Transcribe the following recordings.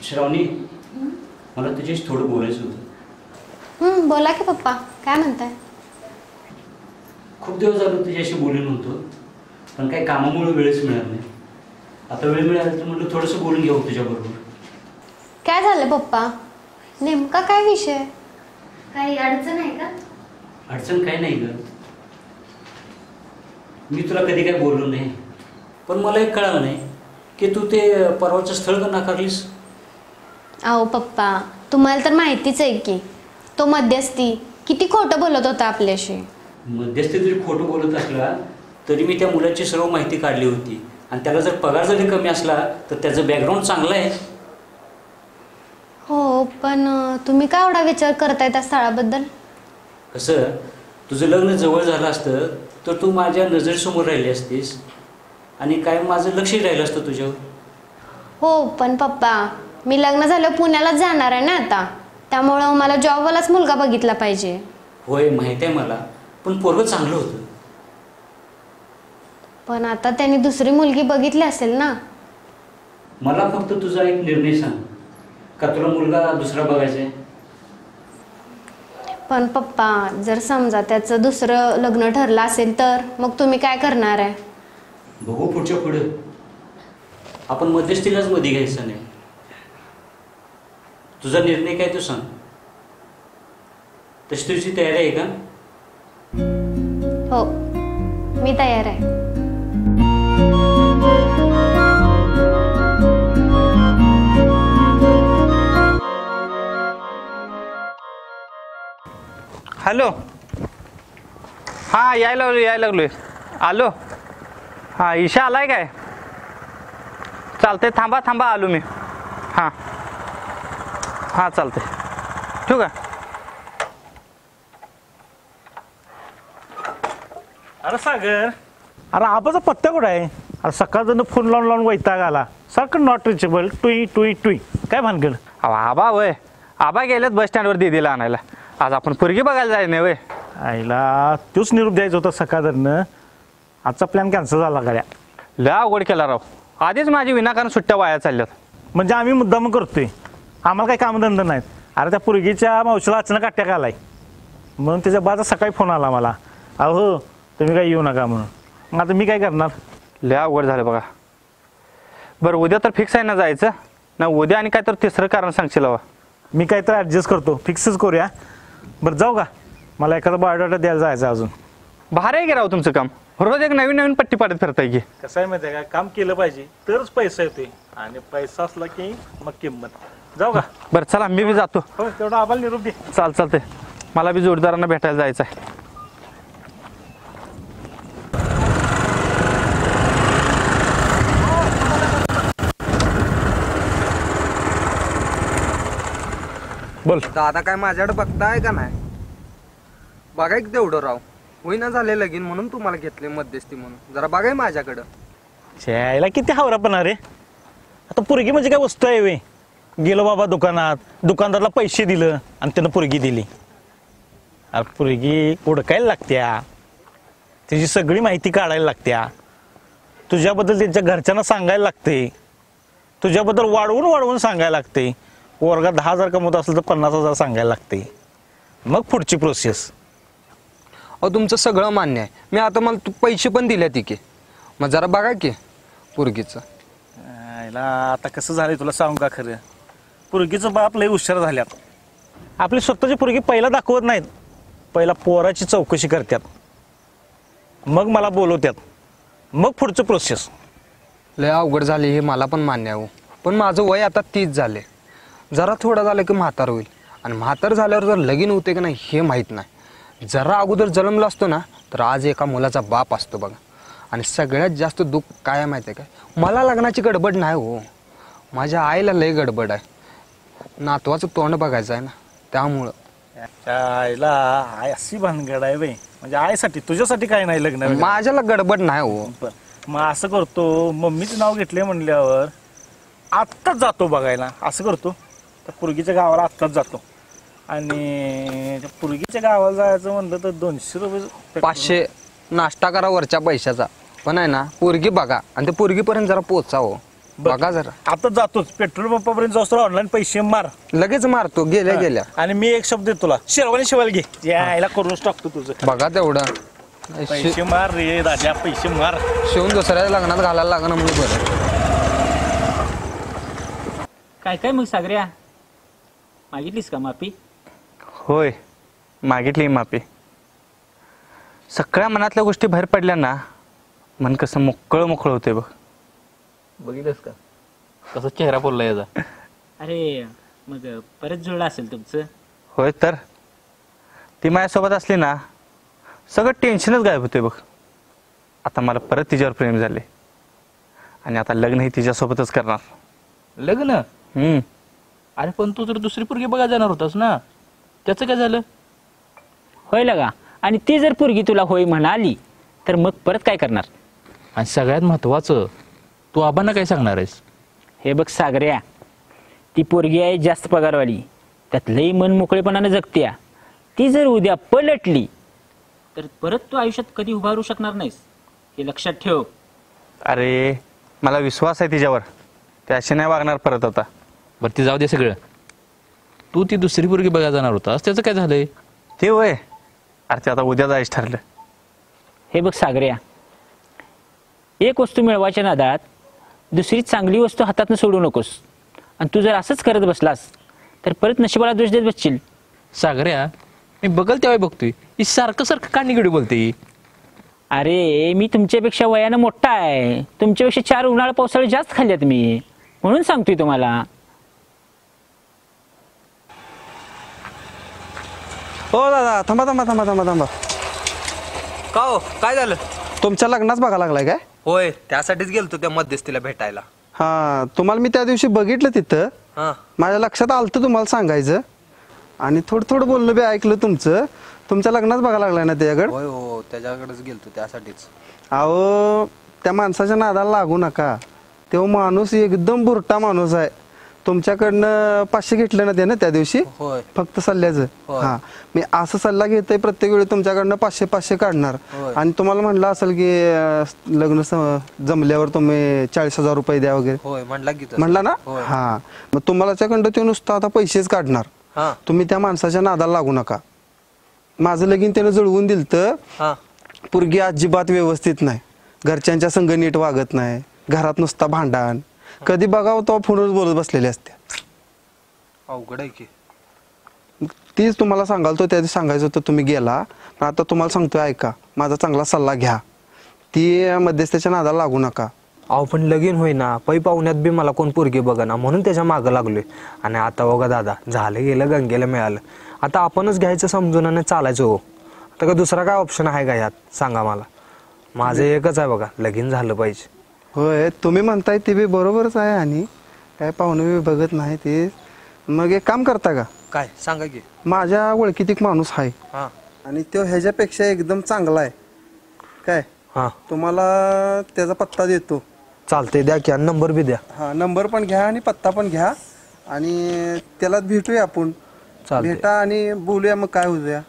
श्रावणी, मला तुझ्याशी थोडं बोलायचं होतं. बोला की पप्पा, काय म्हणताय? खूप दिवस झालं तुझ्याशी बोलून होतो, पण काही कामामुळे वेळच मिळाला नाही. आता वेळ मिळाला तर म्हटलं थोडंसं बोलून घ्यावं तुझ्याबरोबर. काय झालं पप्पा? नेमका काय विषय? काही अडचण आहे का? अडचण काही नाही ग. मी तुला कधी काय बोललो नाही, पण मला एक कळलं नाही की तू ते परवाचं स्थळ का नाकारलीस. अहो पप्पा, तुम्हाला तर माहितीच आहे की तो मध्यस्थी किती खोटं बोलत होता आपल्याशी. मध्यस्थी जरी खोटं बोलत असला तरी मी त्या मुलाची सर्व माहिती काढली होती, आणि त्याला जर पगार जरी कमी असला तर त्याचं बॅकग्राऊंड चांगलं आहे. हो, पण तुम्ही काय एवढा विचार करताय त्या स्थळाबद्दल? कसं, तुझं लग्न जवळ झालं असतं तर तू माझ्या नजरेसमोर राहिली असतीस आणि काय माझं लक्षही राहिलं असतं तुझ्यावर. हो, पण पप्पा मी लग्न झालं पुण्यालाच जाणार आहे ना आता, त्यामुळं मला जॉबवालाच मुलगा बघितला पाहिजे. होय, माहीत आहे मला, पण पोरगं चांगलं होतं. पण आता त्यांनी दुसरी मुलगी बघितली असेल ना. मला फक्त तुझा एक निर्णय सांग, का तुला मुलगा दुसरा बघायचा आहे? पण पप्पा, जर समजा त्याचं दुसरं लग्न ठरलं असेल तर मग तुम्ही काय करणार आहे? बघू पुढच्या पुढं. आपण मध्यस्थीलाच मध्ये घ्यायचं नाही. तुझा निर्णय काय तू सांग. तशी तुझी तयारी आहे का? हो, मी तयार आहे. हॅलो, हां यायला लागलोय. आलो. हां, ईशा आलाय काय? चालते, थांबा आलो मी. हां चालते, ठेवू का? अरे सागर, अरे आबाचा पत्ता कुठं आहे? अरे सकाळचं फोन लावून वैताग आला. सारखं नॉट रिचेबल, टुई काय भानगड? आबा वय, आबा गेलेत बस स्टँडवर दीदीला आणायला. आज आपण पोरगी बघायला जायचं नाही वय? आईला तोच निरोप द्यायचा होता सकाळनं. आजचा प्लॅन कॅन्सल झाला गाड्या. लय अवघड केला राव. आधीच माझी विनाकारण सुट्ट्या वाया चालल्यात. म्हणजे आम्ही मुद्दाम करतोय, आम्हाला काही कामधंदा नाहीत. अरे त्या पोरगीच्या मावशीला अचानक अटॅक आलाय, म्हणून त्याच्या बाजा सकाळी फोन आला मला, अहो तुम्ही काही येऊ नका म्हणून. मग आता मी काय करणार? लय अवघड झालं बघा. बरं, उद्या तर फिक्स आहे ना जायचं ना? उद्या आणि काय तर तिसरं कारण सांगशील हवा? मी काय तर ॲडजस्ट करतो, फिक्सच करूया. बरं जाऊ का? मला एखादा बायोडाटा द्यायला जायचं अजून. भारी आहे की राव तुमचं काम. रोज एक नवीन पट्टी पाडत फिरताय की. कसं आहे माहिती आहे का, काम केलं पाहिजे तरच पैसा येतोय, आणि पैसा असला की मग किंमत. जाऊ का? बरं चला, मी बी जातो. हो, तेवढा आम्हाला निरोप दे. चालते, मला बी जोडीदारांना भेटायला जायचं आहे. बोल. दादा काय माझ्याकडे बघताय का नाही? बघाय की तेवढं राव, होईना झाले लगीन म्हणून तुम्हाला घेतले मध्यस्थी म्हणून. जरा बघाय माझ्याकडं. यायला किती हावरापणा रे. आता पोरगी म्हणजे काय वस्तू आहे वे? गेलो बाबा दुकानात, दुकानदारला पैसे दिलं आणि त्यानं पोरगी दिली. अरे पोरगी ओळखायला लागत्या, त्याची सगळी माहिती काढायला लागत्या, तुझ्याबद्दल त्यांच्या घरच्यांना सांगायला लागते, तुझ्याबद्दल वाढवून सांगायला लागते. वर्गात 10,000 कमवत असेल तर 50,000 सांगायला लागते. मग पुढची प्रोसेस. अहो तुमचं सगळं मान्य आहे. मी आता मला पैसे पण दिले की, मग जरा बघा की पोरगीचं. आता कसं झालंय तुला सांगू का खरं? पोरगीचं बाप लय हुशार झाल्यात. आपली स्वतःची पोरगी पहिला दाखवत नाहीत, पहिला पोराची चौकशी करतात, मग मला बोलवतात, मग पुढचं प्रोसेस. लय अवघड झाली हे मला पण मान्य आहे. पण माझं वय आता 30 झाले. जरा थोडं झालं की म्हातार होईल, आणि म्हातार झाल्यावर जर लगीन होते की नाही हे माहीत नाही. जरा अगोदर जन्मला असतो ना तर आज एका मुलाचा बाप असतो बघा. आणि सगळ्यात जास्त दुःख काय माहिती आहे काय? मला लग्नाची गडबड नाही हो, माझ्या आईला लय गडबड आहे. नातवाचं तोंड बघायचं आहे ना, त्यामुळं. आईला आय अशी भानगड आहे बाई. म्हणजे आईसाठी, तुझ्यासाठी काय नाही लग्न? माझ्याला गडबड नाही हो. मग असं करतो, मम्मीचं नाव घेतले म्हणल्यावर आत्ताच जातो बघायला. असं करतो, त्या पोरगीच्या गावाला आत्ताच जातो, आणि त्या पोरगीच्या गावाला जायचं म्हणलं तर 200 रुपये 500 नाश्ता करा वरच्या पैशाचा. पण आहे ना पोरगी बघा, आणि ते पोरगीपर्यंत जरा पोचावं. बघा जरा. आता जातोच पेट्रोल पंपापर्यंत जाऊस तर ऑनलाईन पैसे मार लगेच मारतो गेल्या गेल्या. आणि मी एक शब्द देतो तुला शेरवानी शिवायला घे यायला करूनच टाकतो तुझं. बघा तेवढं पैसे मार रे दादा पैसे मार. शिवून दुसऱ्या लग्नात घालायला लागणं म्हणजे बरं. काय काय मग सागऱ्या, मागितलीस का माफी? होय मागितली माफी. सगळ्या मनातल्या गोष्टी बाहेर पडल्या ना, मन कसं मोकळं मोकळं होते बघ. बघितलंस का कसा चेहरा बोलला याचा. अरे मग परत जुळलं असेल तुमचं. होय तर ती माझ्यासोबत असली ना सगळं टेन्शनच गायब होते बघ. आता मला परत तिच्यावर प्रेम झाले आणि आता लग्नही तिच्यासोबतच करणार. लग्न? अरे पण तू तर दुसरी पोरगी बघायला जाणार होतास ना, त्याचं काय झालं? होय लगा, आणि ती जर पोरगी तुला होय म्हणाली तर मग परत काय करणार? आणि सगळ्यात महत्वाचं, तू आबांना काय सांगणार आहेस? हे बघ सागऱ्या, ती पोरगी आहे जास्त पगारवाली, त्यात लई मन मोकळेपणानं जगत्या. ती जर उद्या पलटली तर परत तू आयुष्यात कधी उभारू शकणार नाहीस, हे लक्षात ठेव. अरे मला विश्वास आहे तिच्यावर, त्याशी नाही वागणार परत आता. बरं ते जाऊ दे सगळं, तू ती दुसरी पोरगी बघायला जाणार होतास, त्याचं काय झालंय? ते होय, अरे ते आता उद्या जायचं ठरलं. हे बघ सागऱ्या, एक वस्तू मिळवायच्या नादात दुसरी चांगली वस्तू हातातनं सोडू नकोस. आणि तू जर असंच करत बसलास तर परत नशिबाला दोष देत बसशील. सागऱ्या, मी बघल तेव्हा बघतोय, ही सारखं सारखं का निगडी बोलते? अरे मी तुमच्यापेक्षा वयानं मोठा आहे, तुमच्यापेक्षा 4 उन्हाळा पावसाळे जास्त खाल्ल्यात मी, म्हणून सांगतोय तुम्हाला. हो दादा, थांबा थांबा थांबा थांबा थांबा. का हो, काय झालं? तुमच्या लग्नाच बघा लागलाय काय? होय, त्यासाठीच गेलतो त्या मध्यस्थीला भेटायला. हा, तुम्हाला मी त्या दिवशी बघितलं तिथं. हा, माझ्या लक्षात आलतं तुम्हाला सांगायचं, आणि थोडं थोडं बोलणं बी ऐकलं तुमचं. तुमच्या लग्नाच बघा लागलाय ना त्याच्याकडे? होय हो, त्याच्याकडेच गेलतो त्यासाठीच. अहो, त्या माणसाच्या नादाला लागू नका. तो माणूस एकदम बुरटा माणूस आहे. तुमच्याकडनं 500 घेतलं ना त्यानं त्या दिवशी, होय फक्त सल्ल्याचं. होय. हा, मी असं सल्ला घेतोय प्रत्येक वेळी तुमच्याकडनं 500 काढणार. होय. आणि तुम्हाला म्हणलं असेल की लग्न जमल्यावर तुम्ही 40,000 रुपये द्या वगैरे होय, म्हणला की तसं. म्हणला ना. होय. हा, मग तुम्हाला त्याकडनं तो नुसता आता पैसेच काढणार. हा तुम्ही त्या माणसाच्या नादाला लागू नका. माझं लगीन त्यानं जुळवून दिलतं. हा, पोरगी अजिबात व्यवस्थित नाही, घरच्यांच्या संग नीट वागत नाही, घरात नुसता भांडण, कधी बघावं तो फोनवर बोलत बसलेले असते. अवघड आहे की. तीच तुम्हाला सांगाल, त्या दिवशी सांगायचं होतं, तुम्ही गेला. पण आता तुम्हाला सांगतोय, ऐका माझा चांगला सल्ला घ्या. ती मध्यस्थाच्या नादाला लागू नका. अहो पण लगीन होईना, पै पाहुण्यात बी मला कोण पोरगी बघना, म्हणून त्याच्या मागं लागलोय. आणि आता बघा दादा, झालं गेलं, गंगेला मिळालं, आता आपणच घ्यायचं समजून आणि चालायचं. हो, आता का दुसरा काय ऑप्शन आहे का यात, सांगा मला. माझं एकच आहे बघा, लगीन झालं पाहिजे. होय, तुम्ही म्हणताय ते बी बरोबरच आहे. आणि काय पाहुणे बी बघत नाही ते. मग एक काम करता का? काय सांगा की. माझ्या ओळखीत एक माणूस आहे, हा आणि तो ह्याच्यापेक्षा एकदम चांगला आहे. काय हा, तुम्हाला त्याचा पत्ता देतो. चालतंय, द्या की, नंबर बी द्या. हा, नंबर पण घ्या आणि पत्ता पण घ्या, आणि त्याला भेटूया आपण. चालतंय. भेटा आणि बोलूया, मग काय होऊया.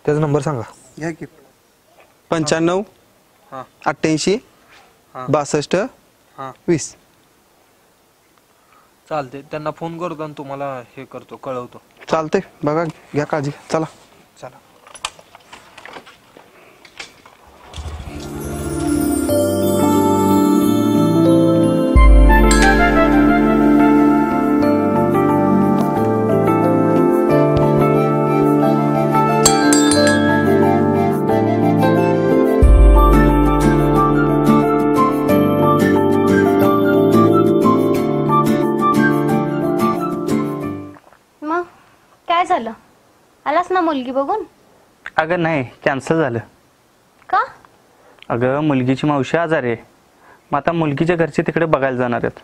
त्याचा नंबर सांगा. घ्या की. 95 हा 88 हा 62 हा, 20. चालते, त्यांना फोन करतो आणि तुम्हाला हे करतो, कळवतो. चालतंय, बघा, घ्या काळजी. चला. चला. मग काय झालं, आलास ना मुलगी बघून? अगं नाही, कॅन्सल झालं. का? अगं मुलगीची मावशी आजारी आहे, मग आता मुलगीच्या घरचे तिकडे बघायला जाणार आहेत.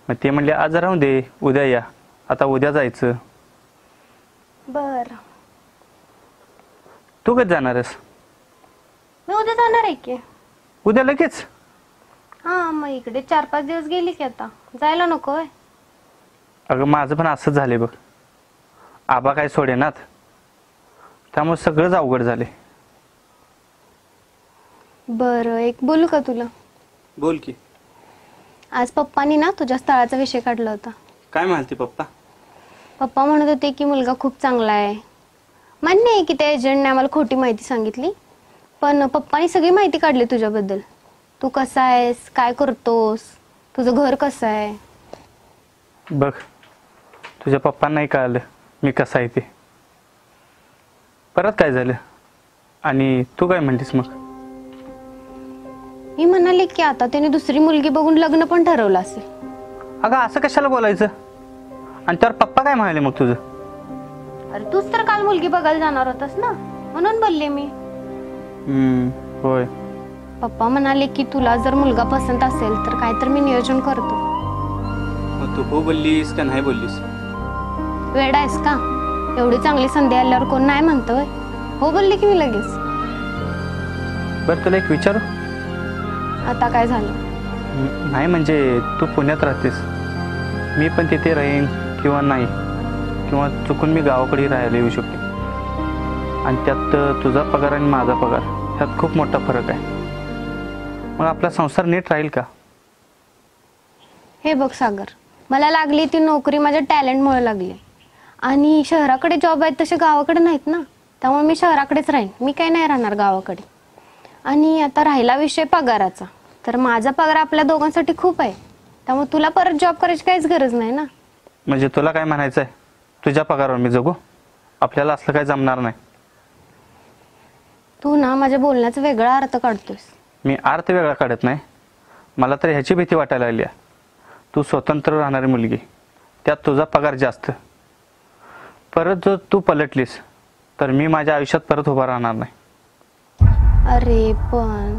मग ते म्हणले आज राहून दे, उद्या या. आता उद्या जायचं. बर, तू कधी जाणार आहेस? मी उद्या जाणार आहे की. उद्या लगेच? हा, मग इकडे 4-5 दिवस गेली की आता जायला नको होय? अगं माझं पण असंच झाले बघ, आबा काय सोडेनात, त्यामुळे सगळंच अवघड झाले. बरं, एक बोलू का तुला? बोल की. आज पप्पानी ना तुझ्या स्थळाचा विषय काढला होता. काय म्हणते पप्पा? पप्पा म्हणत होते की मुलगा खूप चांगला आहे. मान्य आहे की त्या एजंटने आम्हाला खोटी माहिती सांगितली, पण पप्पानी सगळी माहिती काढली तुझ्याबद्दल. तू कसा आहेस, काय करतोस, तुझं घर कसं आहे. बघ, तुझ्या पप्पांनाही कळालं मी कसा आहे ते. परत काय झालं आणि तू काय म्हणलीस मग? मी म्हणाले की आता त्याने दुसरी मुलगी बघून लग्न पण ठरवलं असेल. अगं असं कशाला बोलायचं? आणि त्यावर पप्पा काय म्हणाले मग तुझं? अरे तूच तर काल मुलगी बघायला जाणार होतास ना, म्हणून बोलले मी. होय. पप्पा म्हणाले की तुला जर मुलगा पसंत असेल तर काहीतरी मी नियोजन करतो. मग तू हो बोललीस का नाही बोललीस? वेडा आहेस का? एवढी चांगली संधी आल्यावर कोण नाही म्हणतोय? हो बोलले की मी लगेच. बरं तुला एक विचारू? आता काय झालं? नाही म्हणजे तू पुण्यात राहतेस, मी पण तिथे राहीन किंवा नाही, किंवा चुकून मी गावाकडे राहायला येऊ शकते. आणि त्यात तुझा पगार आणि माझा पगार ह्यात खूप मोठा फरक आहे. मग आपला संसार नीट राहील का? हे बघ सागर, मला लागली ती नोकरी माझ्या टॅलेंटमुळे लागली. आणि शहराकडे जॉब आहेत तसे गावाकडे नाहीत ना, त्यामुळे मी शहराकडेच राहीन. मी काही नाही राहणार गावाकडे. आणि आता राहिला विषय पगाराचा, तर माझा पगार आपल्या दोघांसाठी खूप आहे, त्यामुळे तुला परत जॉब करायची काहीच गरज नाही ना. म्हणजे तुला काय म्हणायचं आहे, तुझ्या पगारावर मी जगू? आपल्याला असलं काय जमणार नाही. तू ना माझ्या बोलण्याचा वेगळा अर्थ काढतोयस. मी अर्थ वेगळा काढत नाही. मला तर ह्याची भीती वाटायला लागली आहे. तू स्वतंत्र राहणारी मुलगी, त्यात तुझा पगार जास्त. परत जर तू पलटलीस तर मी माझ्या आयुष्यात परत उभा राहणार नाही. अरे पण